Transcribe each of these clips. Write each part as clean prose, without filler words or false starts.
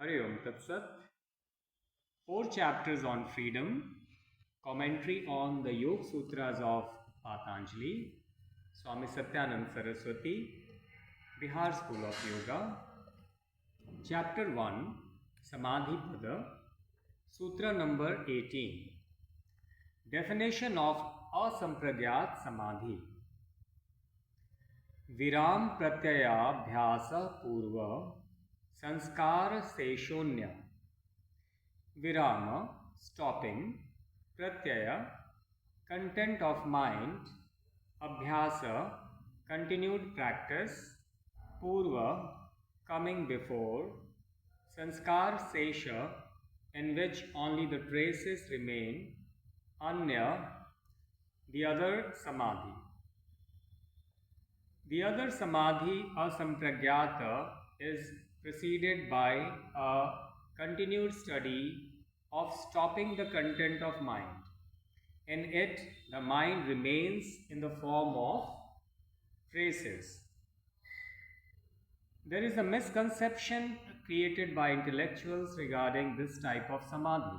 Hari Om Tat Sat. Four chapters on freedom, commentary on the Yoga Sutras of Patanjali, Swami Satyanand Saraswati, Bihar School of Yoga. Chapter 1, Samadhi Pada, Sutra number 18. Definition of Asampragyat Samadhi. Viram Pratyayabhyasa Purva Sanskar Seshonya. Virama, stopping, pratyaya, content of mind, abhyasa, continued practice, purva, coming before, sanskar sesha, in which only the traces remain, anya, the other samadhi. The other samadhi, asampragyata, is preceded by a continued study of stopping the content of mind. In it, the mind remains in the form of traces. There is a misconception created by intellectuals regarding this type of samadhi.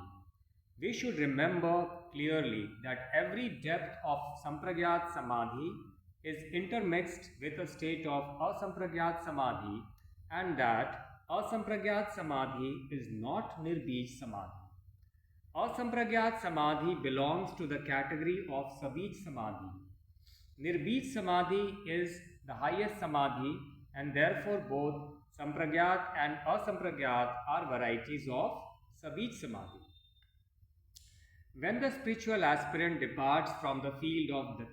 We should remember clearly that every depth of sampragyat samadhi is intermixed with a state of asampragyat samadhi, and that asampragyat samadhi is not nirbij samadhi. Asampragyat samadhi belongs to the category of sabij samadhi. Nirbij samadhi is the highest samadhi, and therefore both sampragyat and asampragyat are varieties of sabij samadhi. When the spiritual aspirant departs from the field of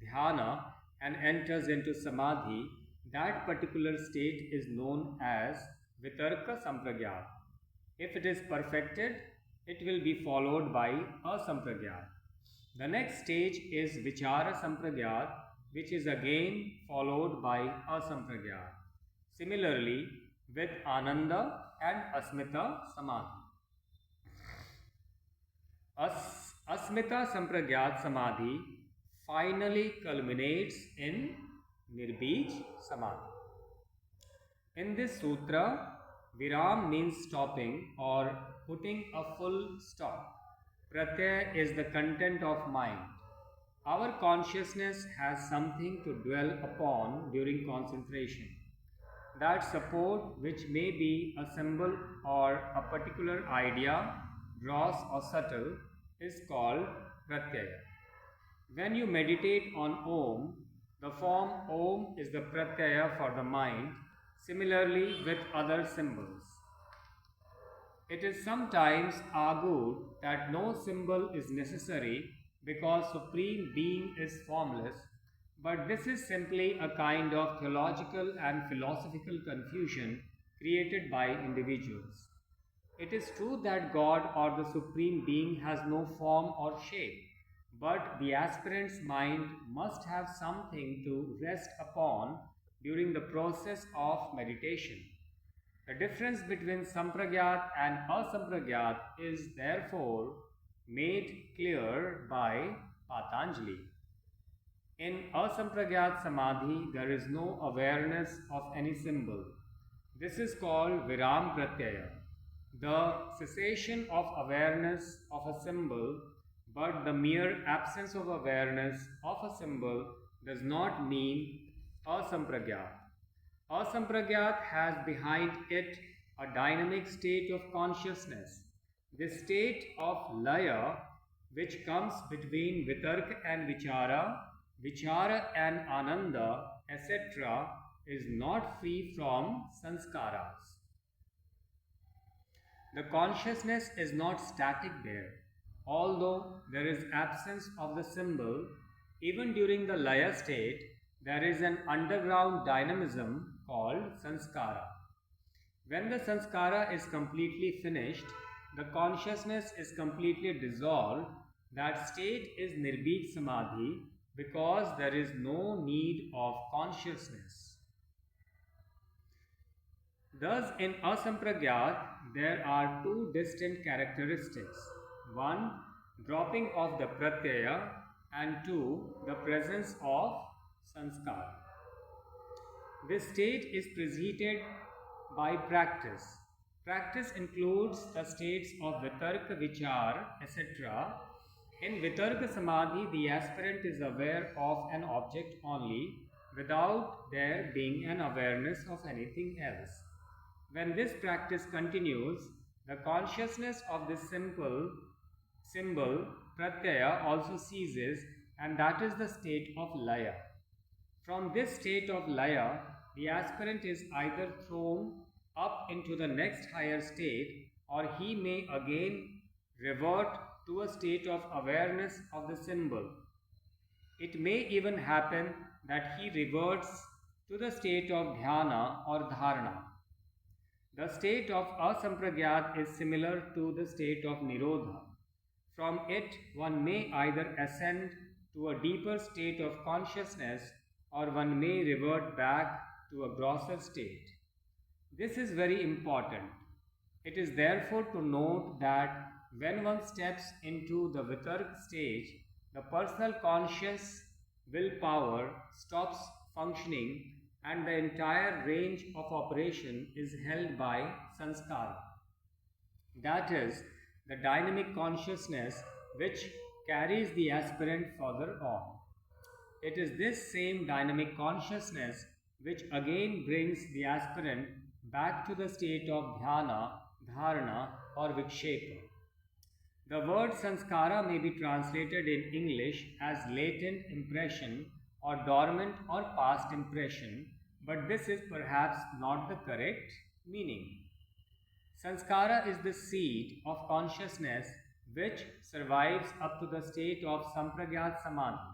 dhyana and enters into samadhi, that particular state is known as vitarka sampragyat. If it is perfected, it will be followed by asampragyat. The next stage is vichara sampragyat, which is again followed by asampragyat. Similarly, with ananda and asmita samadhi. Asmita sampragyat samadhi finally culminates in nirbij samadhi. In this sutra, viram means stopping or putting a full stop. Pratyaya is the content of mind. Our consciousness has something to dwell upon during concentration. That support, which may be a symbol or a particular idea, gross or subtle, is called pratyaya. When you meditate on Om, the form Om is the pratyaya for the mind, similarly with other symbols. It is sometimes argued that no symbol is necessary because Supreme Being is formless, but this is simply a kind of theological and philosophical confusion created by individuals. It is true that God or the Supreme Being has no form or shape, but the aspirant's mind must have something to rest upon during the process of meditation. The difference between sampragyat and asampragyat is therefore made clear by Patanjali. In asampragyat samadhi, there is no awareness of any symbol. This is called viram pratyaya, the cessation of awareness of a symbol, but the mere absence of awareness of a symbol does not mean asampragyat. Asampragyat has behind it a dynamic state of consciousness. This state of laya, which comes between vitarka and vichara, vichara and ananda, etc., is not free from sanskaras. The consciousness is not static there. Although there is absence of the symbol, even during the laya state, there is an underground dynamism called sanskara. When the sanskara is completely finished, the consciousness is completely dissolved. That state is nirbij samadhi because there is no need of consciousness. Thus, in asampragyat, there are two distinct characteristics. One, dropping of the pratyaya, and two, the presence of sanskara. This state is preceded by practice. Practice includes the states of Vitarka, Vichar, etc. In Vitarka Samadhi, the aspirant is aware of an object only without there being an awareness of anything else. When this practice continues, the consciousness of this symbol pratyaya also ceases, and that is the state of laya. From this state of laya, the aspirant is either thrown up into the next higher state, or he may again revert to a state of awareness of the symbol. It may even happen that he reverts to the state of dhyana or dharana. The state of asampragyat is similar to the state of nirodha. From it, one may either ascend to a deeper state of consciousness, or one may revert back to a grosser state. This is very important. It is therefore to note that when one steps into the vitark stage, the personal conscious willpower stops functioning and the entire range of operation is held by sanskara. That is, the dynamic consciousness which carries the aspirant further on. It is this same dynamic consciousness which again brings the aspirant back to the state of dhyana, dharana or vikshepa. The word sanskara may be translated in English as latent impression or dormant or past impression, but this is perhaps not the correct meaning. Sanskara is the seed of consciousness which survives up to the state of sampragyat samadhi.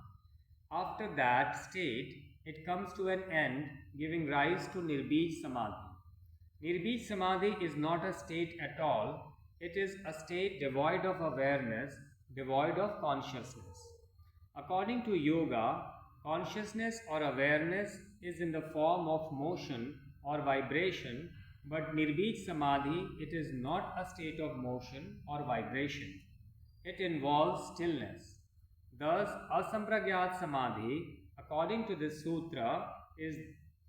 After that state, it comes to an end, giving rise to nirbij samadhi. Nirbij samadhi is not a state at all, it is a state devoid of awareness, devoid of consciousness. According to yoga, consciousness or awareness is in the form of motion or vibration, but nirbij samadhi, it is not a state of motion or vibration. It involves stillness. Thus, asampragyat samadhi, according to this sutra, is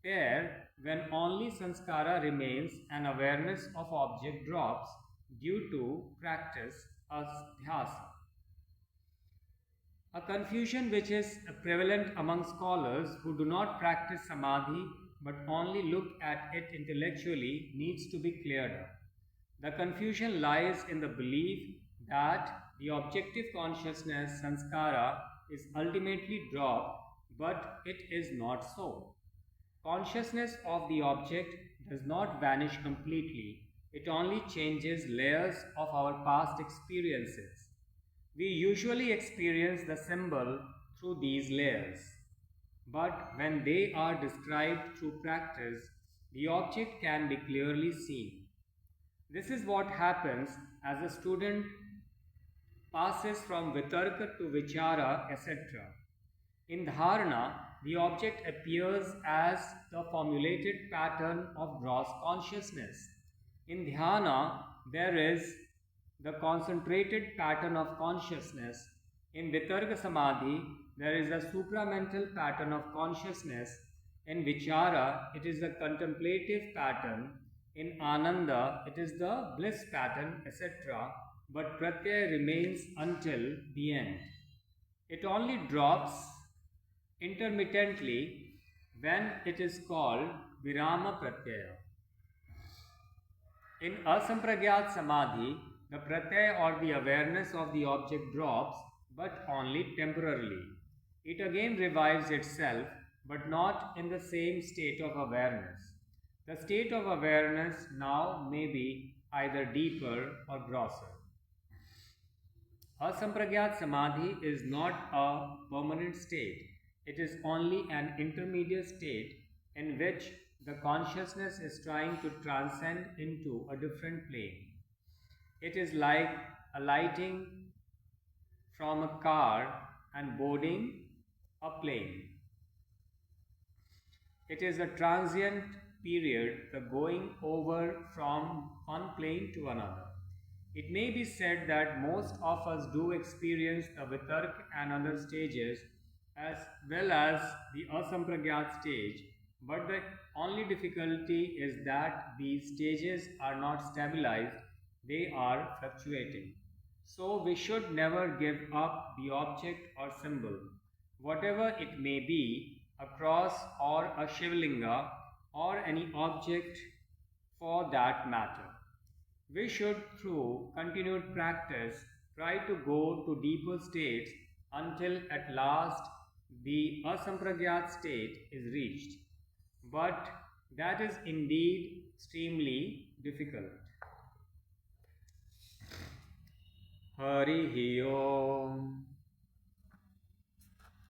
there when only sanskara remains and awareness of object drops due to practice adhyasa. A confusion which is prevalent among scholars who do not practice samadhi but only look at it intellectually needs to be cleared up. The confusion lies in the belief that the objective consciousness sanskara is ultimately dropped, but it is not so. Consciousness of the object does not vanish completely, it only changes layers of our past experiences. We usually experience the symbol through these layers, but when they are described through practice, the object can be clearly seen. This is what happens as a student passes from vitarka to vichara, etc. In dharana, the object appears as the formulated pattern of gross consciousness. In dhyana, there is the concentrated pattern of consciousness. In vitarka samadhi, there is a supramental pattern of consciousness. In vichara, it is the contemplative pattern. In ananda, it is the bliss pattern, etc. But pratyaya remains until the end. It only drops intermittently when it is called virama pratyaya. In asampragyat samadhi, the pratyaya or the awareness of the object drops, but only temporarily. It again revives itself, but not in the same state of awareness. The state of awareness now may be either deeper or grosser. Asampragyat samadhi is not a permanent state. It is only an intermediate state in which the consciousness is trying to transcend into a different plane. It is like alighting from a car and boarding a plane. It is a transient period, the going over from one plane to another. It may be said that most of us do experience the vitark and other stages as well as the asampragyat stage, But the only difficulty is that these stages are not stabilized, they are fluctuating. So we should never give up the object or symbol, whatever it may be, a cross or a Shivlinga or any object for that matter. We should, through continued practice, try to go to deeper states until at last the asampragyat state is reached. But that is indeed extremely difficult. Hari Om.